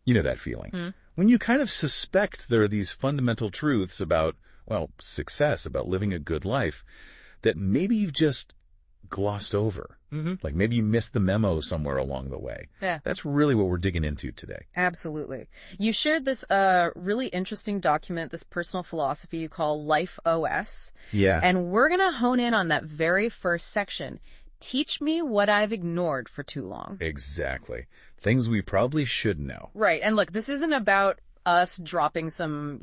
You know that feeling. Mm. When you kind of suspect there are these fundamental truths about, well, success, about living a good life, that maybe you've just glossed over. Mm-hmm. Like maybe you missed the memo somewhere along the way. Yeah. That's really what we're digging into today. Absolutely. You shared this really interesting document, this personal philosophy you call LifeOS. Yeah. And we're going to hone in on that very first section. Teach me what I've ignored for too long. Exactly. Things we probably should know. Right. And look, this isn't about us dropping some,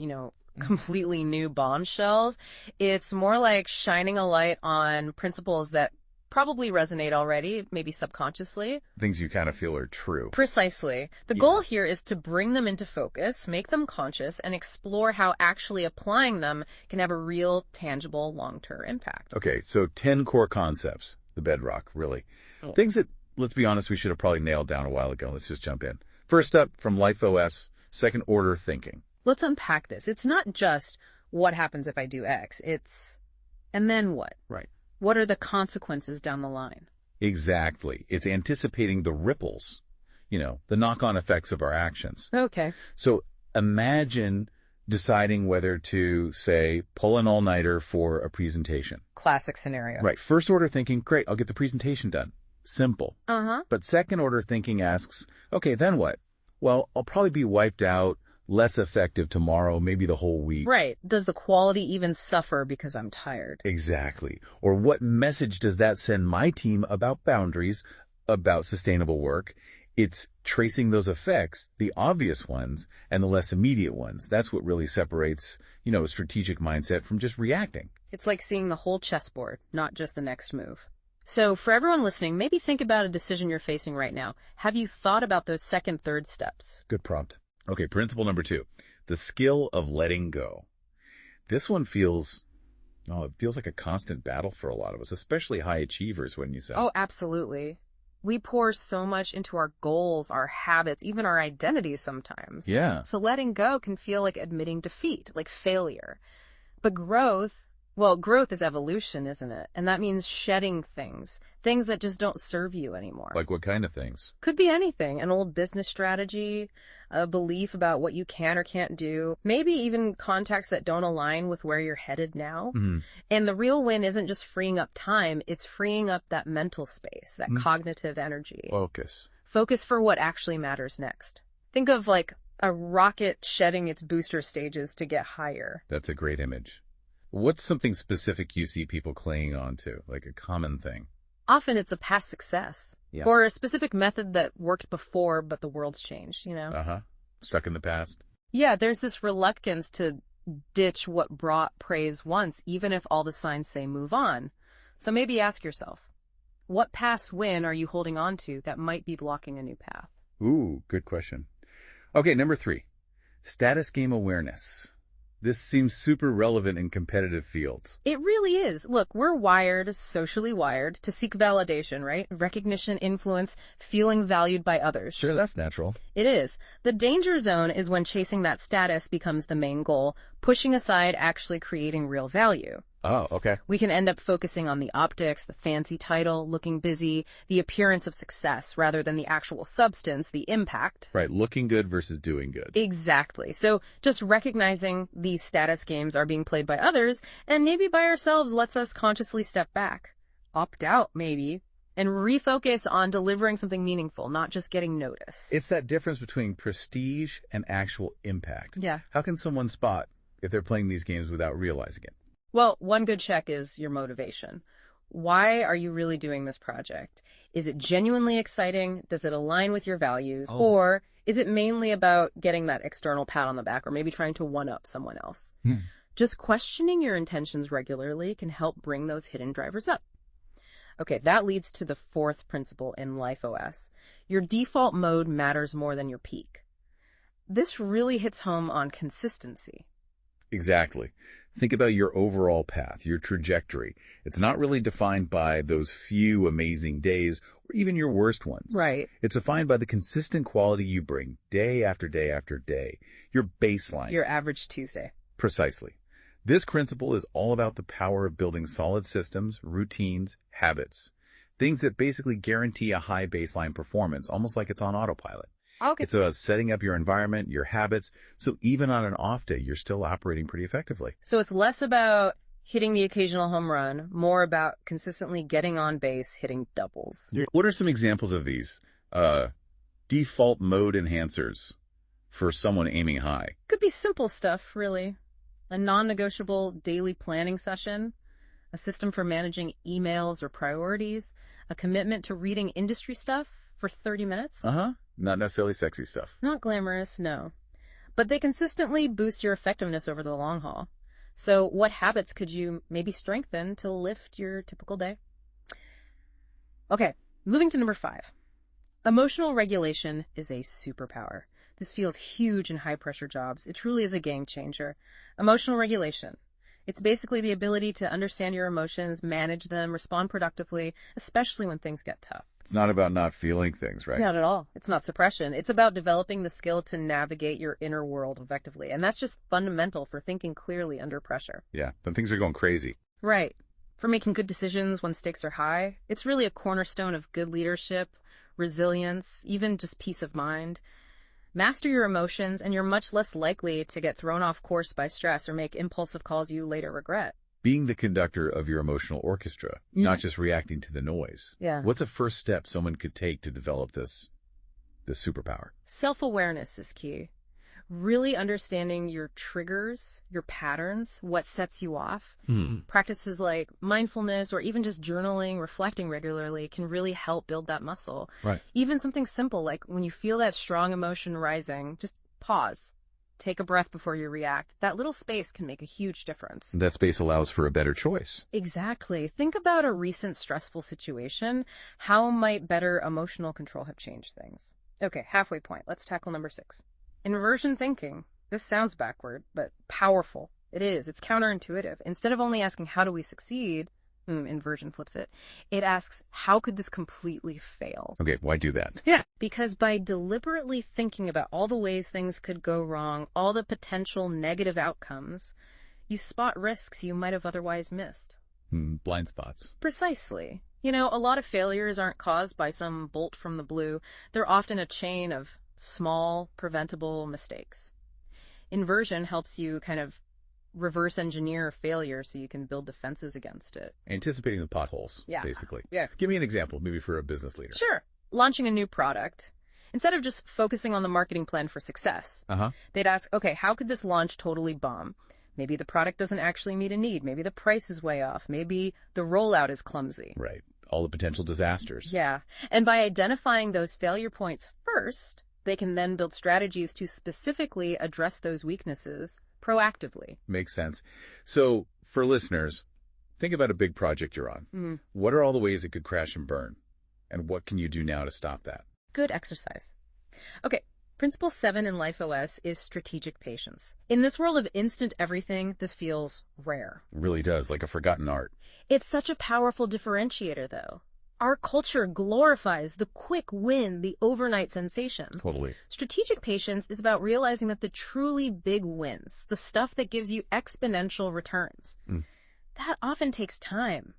completely new bombshells. It's more like shining a light on principles that probably resonate already, maybe subconsciously. Things you kind of feel are true. Precisely. The goal here is to bring them into focus, make them conscious, and explore how actually applying them can have a real, tangible, long-term impact. Okay, so 10 core concepts, the bedrock, really. Things that, let's be honest, we should have probably nailed down a while ago. Let's just jump in. First up, from LifeOS, second-order thinking. Let's unpack this. It's not just what happens if I do X. It's, and then what? Right. What are the consequences down the line? Exactly. It's anticipating the ripples, the knock-on effects of our actions. Okay. So imagine deciding whether to, say, pull an all-nighter for a presentation. Classic scenario. Right. First-order thinking, great, I'll get the presentation done. Simple. Uh-huh. But second-order thinking asks, okay, then what? Well, I'll probably be wiped out, less effective tomorrow, maybe the whole week. Right. Does the quality even suffer because I'm tired? Exactly. Or what message does that send my team about boundaries, about sustainable work? It's tracing those effects, the obvious ones and the less immediate ones. That's what really separates, a strategic mindset from just reacting. It's like seeing the whole chessboard, not just the next move. So for everyone listening, maybe think about a decision you're facing right now. Have you thought about those second, third steps? Good prompt. Okay, principle number 2, the skill of letting go. This one feels like a constant battle for a lot of us, especially high achievers, wouldn't you say? Oh, absolutely. We pour so much into our goals, our habits, even our identities sometimes. Yeah. So letting go can feel like admitting defeat, like failure. But growth is evolution, isn't it? And that means shedding things that just don't serve you anymore. Like what kind of things? Could be anything. An old business strategy, a belief about what you can or can't do, maybe even contacts that don't align with where you're headed now. Mm-hmm. And the real win isn't just freeing up time, it's freeing up that mental space, that cognitive energy. Focus for what actually matters next. Think of like a rocket shedding its booster stages to get higher. That's a great image. What's something specific you see people clinging on to, like a common thing? Often it's a past success or a specific method that worked before, but the world's changed, Uh-huh. Stuck in the past. Yeah, there's this reluctance to ditch what brought praise once, even if all the signs say move on. So maybe ask yourself, what past win are you holding on to that might be blocking a new path? Ooh, good question. Okay, number 3, status game awareness. This seems super relevant in competitive fields. It really is. Look, we're socially wired, to seek validation, right? Recognition, influence, feeling valued by others. Sure, that's natural. It is. The danger zone is when chasing that status becomes the main goal, pushing aside actually creating real value. Oh, okay. We can end up focusing on the optics, the fancy title, looking busy, the appearance of success, rather than the actual substance, the impact. Right, looking good versus doing good. Exactly. So just recognizing these status games are being played by others, and maybe by ourselves, lets us consciously step back, opt out maybe, and refocus on delivering something meaningful, not just getting noticed. It's that difference between prestige and actual impact. Yeah. How can someone spot if they're playing these games without realizing it? Well, one good check is your motivation. Why are you really doing this project? Is it genuinely exciting? Does it align with your values? Or is it mainly about getting that external pat on the back or maybe trying to one-up someone else? Just questioning your intentions regularly can help bring those hidden drivers up. Okay, that leads to the 4th principle in LifeOS. Your default mode matters more than your peak. This really hits home on consistency. Exactly. Think about your overall path, your trajectory. It's not really defined by those few amazing days or even your worst ones. Right. It's defined by the consistent quality you bring day after day after day, your baseline. Your average Tuesday. Precisely. This principle is all about the power of building solid systems, routines, habits, things that basically guarantee a high baseline performance, almost like it's on autopilot. Okay. It's about setting up your environment, your habits, so even on an off day, you're still operating pretty effectively. So it's less about hitting the occasional home run, more about consistently getting on base, hitting doubles. What are some examples of these? Default mode enhancers for someone aiming high. Could be simple stuff, really. A non-negotiable daily planning session, a system for managing emails or priorities, a commitment to reading industry stuff for 30 minutes. Not necessarily sexy stuff. Not glamorous, no. But they consistently boost your effectiveness over the long haul. So what habits could you maybe strengthen to lift your typical day? Okay, moving to number 5. Emotional regulation is a superpower. This feels huge in high-pressure jobs. It truly is a game changer. Emotional regulation. It's basically the ability to understand your emotions, manage them, respond productively, especially when things get tough. It's not about not feeling things, right? Not at all. It's not suppression. It's about developing the skill to navigate your inner world effectively. And that's just fundamental for thinking clearly under pressure. Yeah, when things are going crazy. Right. For making good decisions when stakes are high. It's really a cornerstone of good leadership, resilience, even just peace of mind. Master your emotions, and you're much less likely to get thrown off course by stress or make impulsive calls you later regret. Being the conductor of your emotional orchestra, not just reacting to the noise. Yeah. What's a first step someone could take to develop this superpower? Self-awareness is key. Really understanding your triggers, your patterns, what sets you off. Practices like mindfulness or even just journaling, reflecting regularly can really help build that muscle. Right. Even something simple like when you feel that strong emotion rising, just pause. Take a breath before you react. That little space can make a huge difference. That space allows for a better choice. Exactly. Think about a recent stressful situation. How might better emotional control have changed things? Okay, halfway point. Let's tackle number 6. Inversion thinking. This sounds backward, but powerful. It is. It's counterintuitive. Instead of only asking, how do we succeed? Inversion flips it. It asks, how could this completely fail? Okay, why do that? Yeah. Because by deliberately thinking about all the ways things could go wrong, all the potential negative outcomes, you spot risks you might have otherwise missed. Blind spots. Precisely. You know, a lot of failures aren't caused by some bolt from the blue. They're often a chain of small, preventable mistakes. Inversion helps you kind of reverse engineer failure so you can build defenses against it. Anticipating the potholes, basically. Yeah. Give me an example, maybe for a business leader. Sure. Launching a new product. Instead of just focusing on the marketing plan for success, they'd ask, okay, how could this launch totally bomb? Maybe the product doesn't actually meet a need. Maybe the price is way off. Maybe the rollout is clumsy. Right. All the potential disasters. Yeah. And by identifying those failure points first, they can then build strategies to specifically address those weaknesses proactively. Makes sense. So for listeners, think about a big project you're on. What are all the ways it could crash and burn? And what can you do now to stop that? Good exercise. Okay. Principle 7 in LifeOS is strategic patience. In this world of instant everything, this feels rare. It really does, like a forgotten art. It's such a powerful differentiator, though. Our culture glorifies the quick win, the overnight sensation. Totally. Strategic patience is about realizing that the truly big wins, the stuff that gives you exponential returns, that often takes time.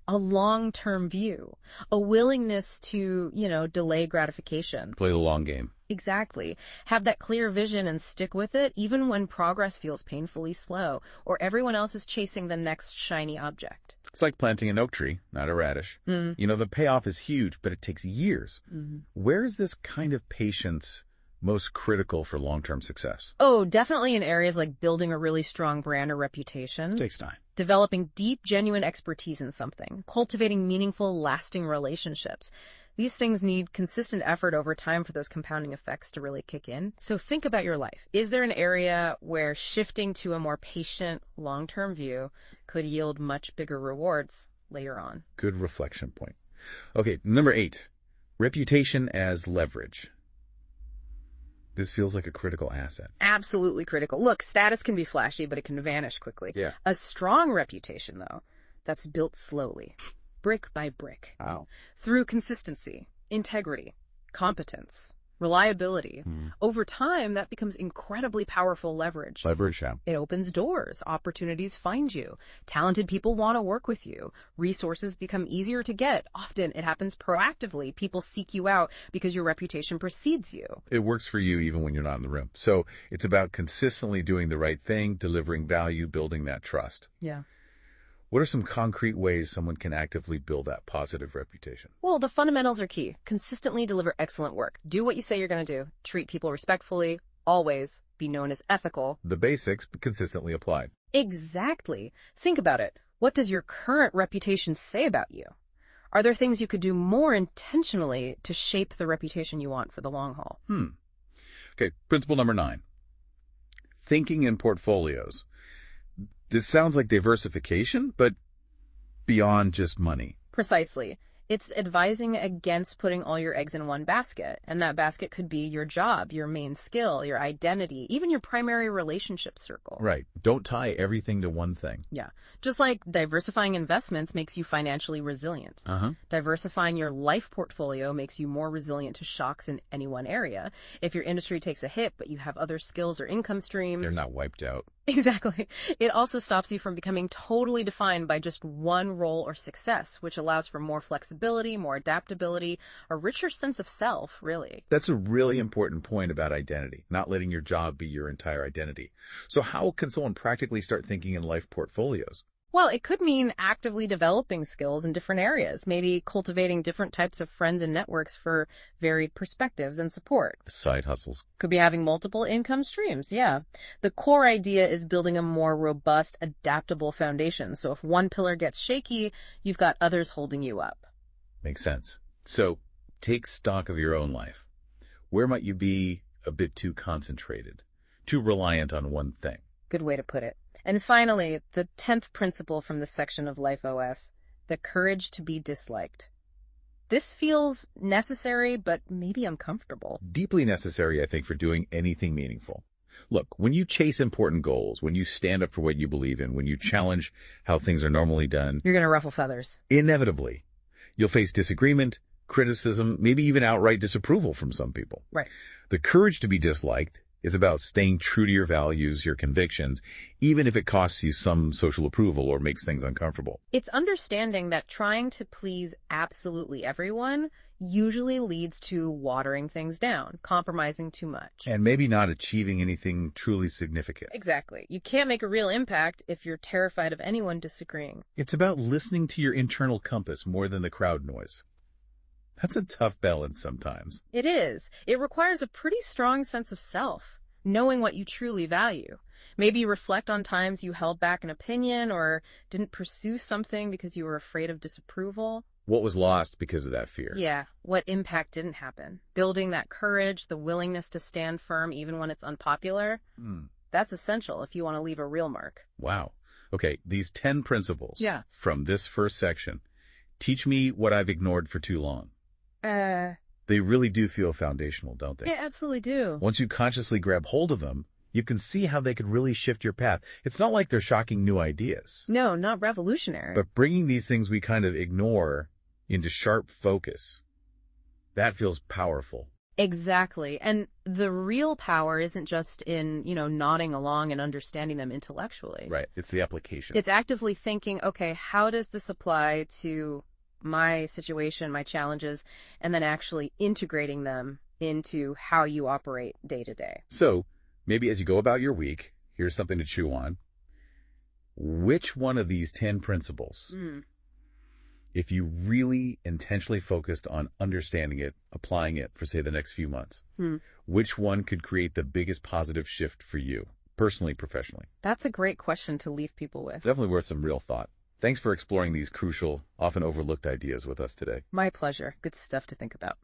A long-term view, a willingness to, delay gratification. Play the long game. Exactly. Have that clear vision and stick with it, even when progress feels painfully slow, or everyone else is chasing the next shiny object. It's like planting an oak tree, not a radish. The payoff is huge, but it takes years. Where is this kind of patience most critical for long-term success? Oh, definitely in areas like building a really strong brand or reputation. It takes time. Developing deep, genuine expertise in something. Cultivating meaningful, lasting relationships. These things need consistent effort over time for those compounding effects to really kick in. So think about your life. Is there an area where shifting to a more patient, long-term view could yield much bigger rewards later on? Good reflection point. Okay, number 8, reputation as leverage. This feels like a critical asset. Absolutely critical. Look, status can be flashy, but it can vanish quickly. Yeah. A strong reputation, though, that's built slowly, brick by brick. Wow. Through consistency, integrity, competence, reliability. Over time, that becomes incredibly powerful leverage. Leverage, yeah. It opens doors. Opportunities find you. Talented people want to work with you. Resources become easier to get. Often it happens proactively. People seek you out because your reputation precedes you. It works for you even when you're not in the room. So it's about consistently doing the right thing, delivering value, building that trust. Yeah. What are some concrete ways someone can actively build that positive reputation? Well, the fundamentals are key. Consistently deliver excellent work. Do what you say you're going to do. Treat people respectfully. Always be known as ethical. The basics, but consistently applied. Exactly. Think about it. What does your current reputation say about you? Are there things you could do more intentionally to shape the reputation you want for the long haul? Okay, principle number 9. Thinking in portfolios. This sounds like diversification, but beyond just money. Precisely. It's advising against putting all your eggs in one basket, and that basket could be your job, your main skill, your identity, even your primary relationship circle. Right. Don't tie everything to one thing. Yeah. Just like diversifying investments makes you financially resilient. Diversifying your life portfolio makes you more resilient to shocks in any one area. If your industry takes a hit, but you have other skills or income streams... They're not wiped out. Exactly. It also stops you from becoming totally defined by just one role or success, which allows for more flexibility, more adaptability, a richer sense of self, really. That's a really important point about identity, not letting your job be your entire identity. So how can someone practically start thinking in life portfolios? Well, it could mean actively developing skills in different areas, maybe cultivating different types of friends and networks for varied perspectives and support. Side hustles. Could be having multiple income streams, yeah. The core idea is building a more robust, adaptable foundation. So if one pillar gets shaky, you've got others holding you up. Makes sense. So take stock of your own life. Where might you be a bit too concentrated, too reliant on one thing? Good way to put it. And finally, the 10th principle from this section of LifeOS, the courage to be disliked. This feels necessary, but maybe uncomfortable. Deeply necessary, I think, for doing anything meaningful. Look, when you chase important goals, when you stand up for what you believe in, when you challenge how things are normally done, you're going to ruffle feathers. Inevitably, you'll face disagreement, criticism, maybe even outright disapproval from some people. Right. The courage to be disliked is about staying true to your values, your convictions, even if it costs you some social approval or makes things uncomfortable. It's understanding that trying to please absolutely everyone usually leads to watering things down, compromising too much. And maybe not achieving anything truly significant. Exactly. You can't make a real impact if you're terrified of anyone disagreeing. It's about listening to your internal compass more than the crowd noise. That's a tough balance sometimes. It is. It requires a pretty strong sense of self, knowing what you truly value. Maybe reflect on times you held back an opinion or didn't pursue something because you were afraid of disapproval. What was lost because of that fear? Yeah, what impact didn't happen. Building that courage, the willingness to stand firm even when it's unpopular, that's essential if you want to leave a real mark. Wow. Okay, these 10 principles from this first section teach me what I've ignored for too long. They really do feel foundational, don't they? Yeah, absolutely do. Once you consciously grab hold of them, you can see how they could really shift your path. It's not like they're shocking new ideas. No, not revolutionary. But bringing these things we kind of ignore into sharp focus, that feels powerful. Exactly. And the real power isn't just in, nodding along and understanding them intellectually. Right. It's the application. It's actively thinking, okay, how does this apply to my situation, my challenges, and then actually integrating them into how you operate day to day. So maybe as you go about your week, here's something to chew on. Which one of these 10 principles, if you really intentionally focused on understanding it, applying it for, say, the next few months, which one could create the biggest positive shift for you, personally, professionally? That's a great question to leave people with. Definitely worth some real thought. Thanks for exploring these crucial, often overlooked ideas with us today. My pleasure. Good stuff to think about.